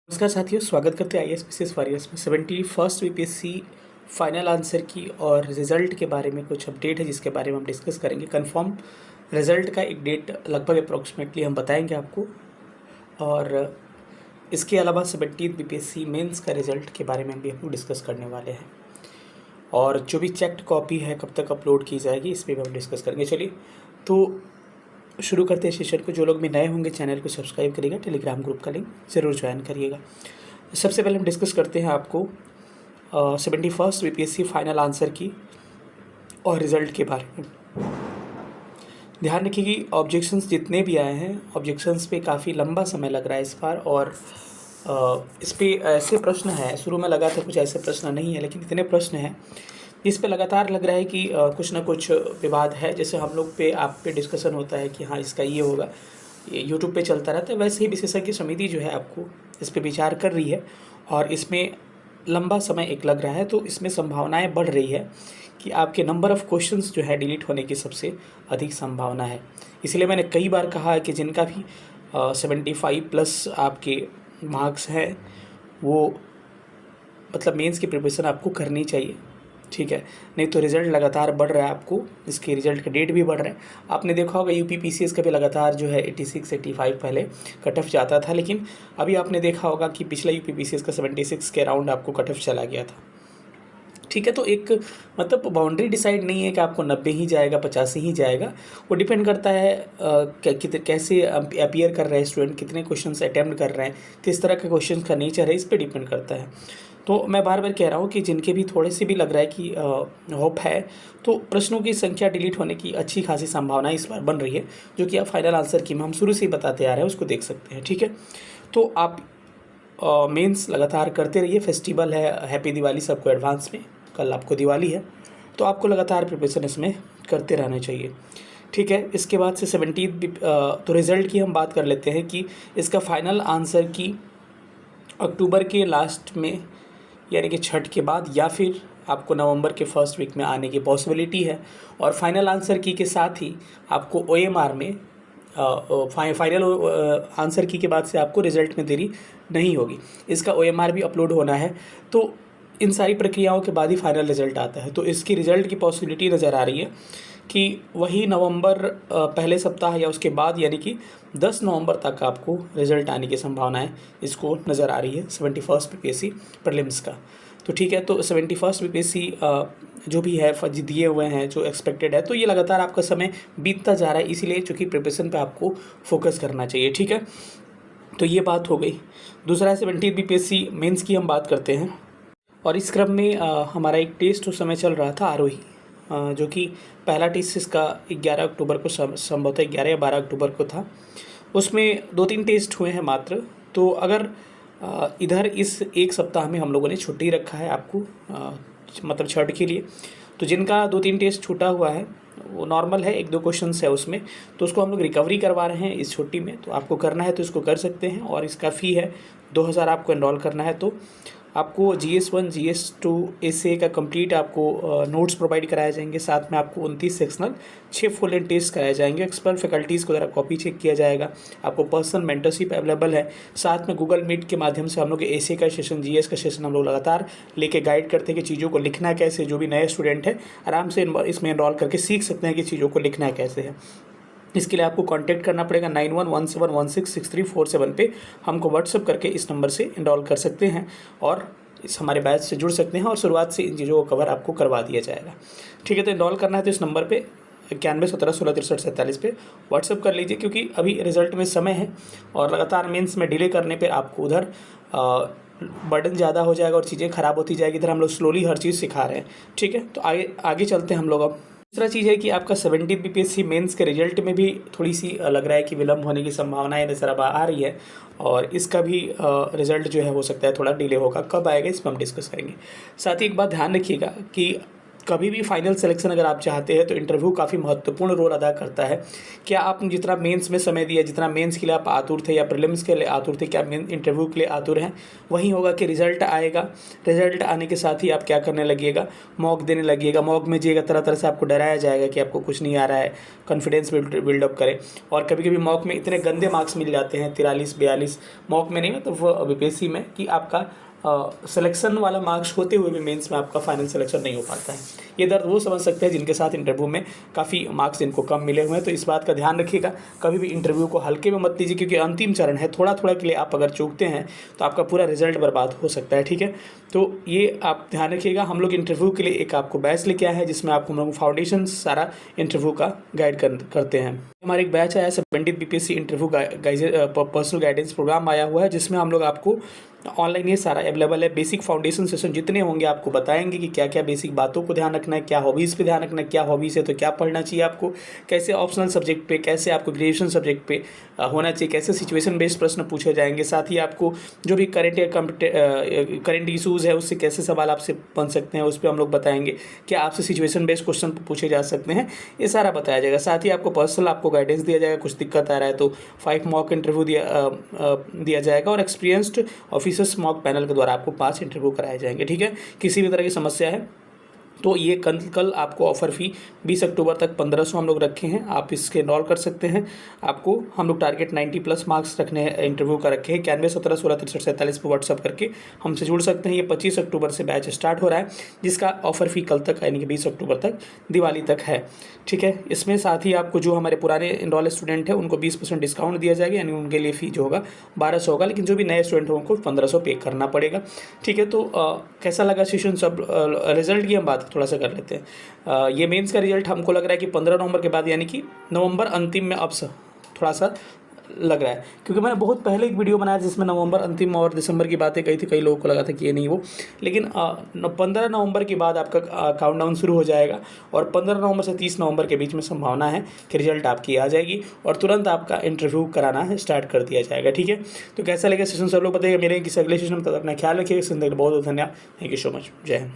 नमस्कार साथियों, स्वागत करते हैं आईएएस वॉरियर्स में 71st बीपीएससी फाइनल आंसर की और रिज़ल्ट के बारे में कुछ अपडेट है जिसके बारे में हम डिस्कस करेंगे। कंफर्म रिज़ल्ट का एक डेट लगभग अप्रॉक्सीमेटली हम बताएंगे आपको, और इसके अलावा 17th बीपीएससी मेंस का रिज़ल्ट के बारे में भी हम लोग डिस्कस करने वाले हैं। और जो भी चेक्ड कॉपी है कब तक अपलोड की जाएगी इस पर भी हम डिस्कस करेंगे। चलिए तो शुरू करते हैं सेशन को। जो लोग भी नए होंगे चैनल को सब्सक्राइब करिएगा, टेलीग्राम ग्रुप का लिंक ज़रूर ज्वाइन करिएगा। सबसे पहले हम डिस्कस करते हैं आपको 71st बीपीएससी फाइनल आंसर की और रिज़ल्ट के बारे में। ध्यान रखिए कि ऑब्जेक्शंस जितने भी आए हैं, ऑब्जेक्शंस पे काफ़ी लंबा समय लग रहा है इस बार, और इस पे ऐसे प्रश्न हैं, शुरू में लगा था कुछ ऐसे प्रश्न नहीं है, लेकिन इतने प्रश्न हैं इस पे लगातार लग रहा है कि कुछ ना कुछ विवाद है। जैसे हम लोग पे आप पे डिस्कशन होता है कि हाँ इसका ये होगा, ये यूट्यूब पे चलता रहता है, वैसे ही विशेषज्ञ समिति जो है आपको इस पे विचार कर रही है और इसमें लंबा समय एक लग रहा है, तो इसमें संभावनाएं बढ़ रही है कि आपके नंबर ऑफ़ क्वेश्चंस जो है डिलीट होने की सबसे अधिक संभावना है। इसलिए मैंने कई बार कहा है कि जिनका भी 75+ आपके मार्क्स हैं वो मतलब मेंस की प्रिपरेशन आपको करनी चाहिए, ठीक है। नहीं तो रिज़ल्ट लगातार बढ़ रहा है, आपको इसके रिज़ल्ट का डेट भी बढ़ रहा है। आपने देखा होगा यूपी पीसीएस का भी लगातार जो है 86-85 पहले कट ऑफ जाता था, लेकिन अभी आपने देखा होगा कि पिछला यूपी पीसीएस का 76 के अराउंड आपको कट ऑफ चला गया था, ठीक है। तो एक मतलब बाउंड्री डिसाइड नहीं है कि आपको 90 ही जाएगा, 85 ही जाएगा। वो डिपेंड करता है कैसे अपीयर कर रहे हैं स्टूडेंट, कितने क्वेश्चंस अटैम्प्ट कर रहे हैं, किस तरह के क्वेश्चन का नेचर है, इस पर डिपेंड करता है। तो मैं बार बार कह रहा हूँ कि जिनके भी थोड़े से भी लग रहा है कि होप है, तो प्रश्नों की संख्या डिलीट होने की अच्छी खासी संभावना इस बार बन रही है, जो कि आप फाइनल आंसर की में हम शुरू से ही बताते आ रहे हैं उसको देख सकते हैं, ठीक है। तो आप मेंस लगातार करते रहिए। फेस्टिवल है, हैप्पी दिवाली सबको एडवांस में, कल आपको दिवाली है, तो आपको लगातार प्रिपरेशन इसमें करते रहना चाहिए, ठीक है। इसके बाद से 17 तो रिज़ल्ट की हम बात कर लेते हैं कि इसका फाइनल आंसर की अक्टूबर के लास्ट में यानी कि छठ के बाद या फिर आपको नवंबर के फर्स्ट वीक में आने की पॉसिबिलिटी है। और फाइनल आंसर की के साथ ही आपको ओएमआर में फाइनल आंसर की के बाद से आपको रिज़ल्ट में देरी नहीं होगी, इसका ओएमआर भी अपलोड होना है। तो इन सारी प्रक्रियाओं के बाद ही फाइनल रिज़ल्ट आता है, तो इसकी रिज़ल्ट की पॉसिबिलिटी नज़र आ रही है कि वही नवंबर पहले सप्ताह या उसके बाद यानी कि 10 नवंबर तक आपको रिज़ल्ट आने की संभावनाएं इसको नज़र आ रही है 71st बीपीएससी प्रीलिम्स का। तो ठीक है, तो 71st बीपीएससी जो भी है दिए हुए हैं, जो एक्सपेक्टेड है, तो ये लगातार आपका समय बीतता जा रहा है, इसीलिए चूँकि प्रिपरेशन पे आपको फोकस करना चाहिए, ठीक है। तो ये बात हो गई। दूसरा है 17th बीपीएससी मेंस की हम बात करते हैं, और इस क्रम में हमारा एक टेस्ट उस समय चल रहा था आरोही, जो कि पहला टेस्ट इसका 11 अक्टूबर को संभवतः 11 या 12 अक्टूबर को था। उसमें 2-3 टेस्ट हुए हैं मात्र। तो अगर इधर इस एक सप्ताह में हम लोगों ने छुट्टी रखा है आपको मतलब छठ के लिए, तो जिनका 2-3 टेस्ट छूटा हुआ है वो नॉर्मल है, 1-2 क्वेश्चंस है उसमें, तो उसको हम लोग रिकवरी करवा रहे हैं इस छुट्टी में। तो आपको करना है तो इसको कर सकते हैं, और इसका फ़ी है 2000 आपको एनरोल करना है। तो आपको GS1 GS2 एसए का कंप्लीट आपको नोट्स प्रोवाइड कराए जाएंगे, साथ में आपको 29 सेक्शनल 6 फुल एंड टेस्ट कराए जाएंगे, एक्सपर्ट फैकल्टीज़ को ज़रा कॉपी चेक किया जाएगा, आपको पर्सनल मेंटरशिप अवेलेबल है, साथ में गूगल मीट के माध्यम से हम लोग एसए का सेशन GS का सेशन हम लोग लगातार लेके गाइड करते हैं कि चीज़ों को लिखना कैसे। जो भी नए स्टूडेंट है आराम से इसमें एनरोल करके सीख सकते हैं कि चीज़ों को लिखना कैसे है। इसके लिए आपको कांटेक्ट करना पड़ेगा 9117166347 पे, हमको व्हाट्सअप करके इस नंबर से एनरोल कर सकते हैं और इस हमारे बैच से जुड़ सकते हैं, और शुरुआत से इन चीज़ों को कवर आपको करवा दिया जाएगा, ठीक है। तो एनरोल करना है तो इस नंबर पे 9117166347 पे व्हाट्सअप कर लीजिए, क्योंकि अभी रिज़ल्ट में समय है और लगातार मेंस में डिले करने पे आपको उधर बर्डन ज़्यादा हो जाएगा और चीज़ें ख़राब होती जाएगी। इधर हम लोग स्लोली हर चीज़ सिखा रहे हैं, ठीक है। तो आगे आगे चलते हैं हम लोग। अब दूसरा चीज़ है कि आपका 17 बीपीएससी मेंस के रिजल्ट में भी थोड़ी सी लग रहा है कि विलम्ब होने की संभावनाएं नज़र अब आ रही है, और इसका भी रिज़ल्ट जो है हो सकता है थोड़ा डिले होगा। कब आएगा इस पर हम डिस्कस करेंगे। साथ ही एक बात ध्यान रखिएगा कि कभी भी फाइनल सिलेक्शन अगर आप चाहते हैं तो इंटरव्यू काफ़ी महत्वपूर्ण रोल अदा करता है। क्या आप जितना मेंस में समय दिया, जितना मेंस के लिए आप आतुर थे या प्रीलिम्स के लिए आतुर थे, क्या मेन इंटरव्यू के लिए आतुर हैं? वही होगा कि रिजल्ट आएगा, रिजल्ट आने के साथ ही आप क्या करने लगिएगा, मॉक देने लगिएगा। मॉक में जाइएगा, तरह तरह से आपको डराया जाएगा कि आपको कुछ नहीं आ रहा है, कॉन्फिडेंस बिल्डअप करें। और कभी कभी मॉक में इतने गंदे मार्क्स मिल जाते हैं, 43-42, मॉक में नहीं मतलब बीपीएससी में, कि आपका सिलेक्शन वाला मार्क्स होते हुए भी मेंस में आपका फाइनल सिलेक्शन नहीं हो पाता है। ये दर्द वो समझ सकते हैं जिनके साथ इंटरव्यू में काफ़ी मार्क्स इनको कम मिले हुए हैं। तो इस बात का ध्यान रखिएगा, कभी भी इंटरव्यू को हल्के में मत लीजिए, क्योंकि अंतिम चरण है। थोड़ा थोड़ा के लिए आप अगर चूकते हैं तो आपका पूरा रिजल्ट बर्बाद हो सकता है, ठीक है। तो ये आप ध्यान रखिएगा। हम लोग इंटरव्यू के लिए एक आपको बैच लेके आए हैं, जिसमें आपको हम लोग फाउंडेशन सारा इंटरव्यू का गाइड करते हैं। हमारा एक बैच आया है 17 BPSC interview personal guidance program आया हुआ है, जिसमें हम लोग आपको ऑनलाइन ये सारा अवेलेबल है। बेसिक फाउंडेशन सेशन जितने होंगे आपको बताएंगे कि क्या क्या बेसिक बातों को ध्यान रखना है, क्या हॉबीज़ पे ध्यान रखना है, क्या हॉबीज़ है तो क्या पढ़ना चाहिए आपको, कैसे ऑप्शनल सब्जेक्ट पे, कैसे आपको ग्रेजुएशन सब्जेक्ट पे होना चाहिए, कैसे सिचुएशन बेस्ड प्रश्न पूछे जाएंगे। साथ ही आपको जो भी करंट इशूज़ है उससे कैसे सवाल आपसे बन सकते हैं, उस पर हम लोग बताएंगे। क्या आपसे सिचुएशन बेस्ड क्वेश्चन पूछे जा सकते हैं, ये सारा बताया जाएगा। साथ ही आपको पर्सनल आपको गाइडेंस दिया जाएगा। कुछ दिक्कत आ रहा है तो 5 मॉक इंटरव्यू दिया जाएगा, और एक्सपीरियंस्ड ऑफिसर्स मॉक पैनल के द्वारा आपको 5 इंटरव्यू कराए जाएंगे, ठीक है। किसी भी तरह की समस्या है तो ये कल आपको ऑफ़र फ़ी 20 अक्टूबर तक 1500 हम लोग रखे हैं, आप इसके इनरोल कर सकते हैं। आपको हम लोग टारगेट 90+ मार्क्स रखने हैं, इंटरव्यू का रखे हैं। 91 17 16 63 47 पर व्हाट्सअप करके हमसे जुड़ सकते हैं। ये 25 अक्टूबर से बैच स्टार्ट हो रहा है, जिसका ऑफ़र फ़ी कल तक यानी कि 20 अक्टूबर तक, दिवाली तक है, ठीक है। इसमें साथ ही आपको जो हमारे पुराने इनरोल स्टूडेंट हैं उनको 20% डिस्काउंट दिया जाएगा, यानी उनके लिए फ़ी जो होगा 1200 होगा, लेकिन जो भी नए स्टूडेंट हों उनको 1500 पे करना पड़ेगा, ठीक है। तो कैसा लगा सेशन, सब रिजल्ट की हम बात थोड़ा सा कर लेते हैं। ये मेंस का रिजल्ट हमको लग रहा है कि 15 नवंबर के बाद, यानी कि नवंबर अंतिम में अब थोड़ा सा लग रहा है, क्योंकि मैंने बहुत पहले एक वीडियो बनाया जिसमें नवंबर अंतिम और दिसंबर की बातें कही थी। कई लोगों को लगा था कि ये नहीं वो, लेकिन 15 नवंबर के बाद आपका काउंटडाउन शुरू हो जाएगा, और 15 नवंबर से 30 नवंबर के बीच में संभावना है कि रिजल्ट आपकी आ जाएगी और तुरंत आपका इंटरव्यू कराना है स्टार्ट कर दिया जाएगा, ठीक है। तो कैसा लगे सेशन सब लोग बताइएगा। मेरे किसी अगले सेशन में, तब अपना ख्याल रखिएगा। बहुत बहुत धन्यवाद, थैंक यू सो मच, जय हिंद।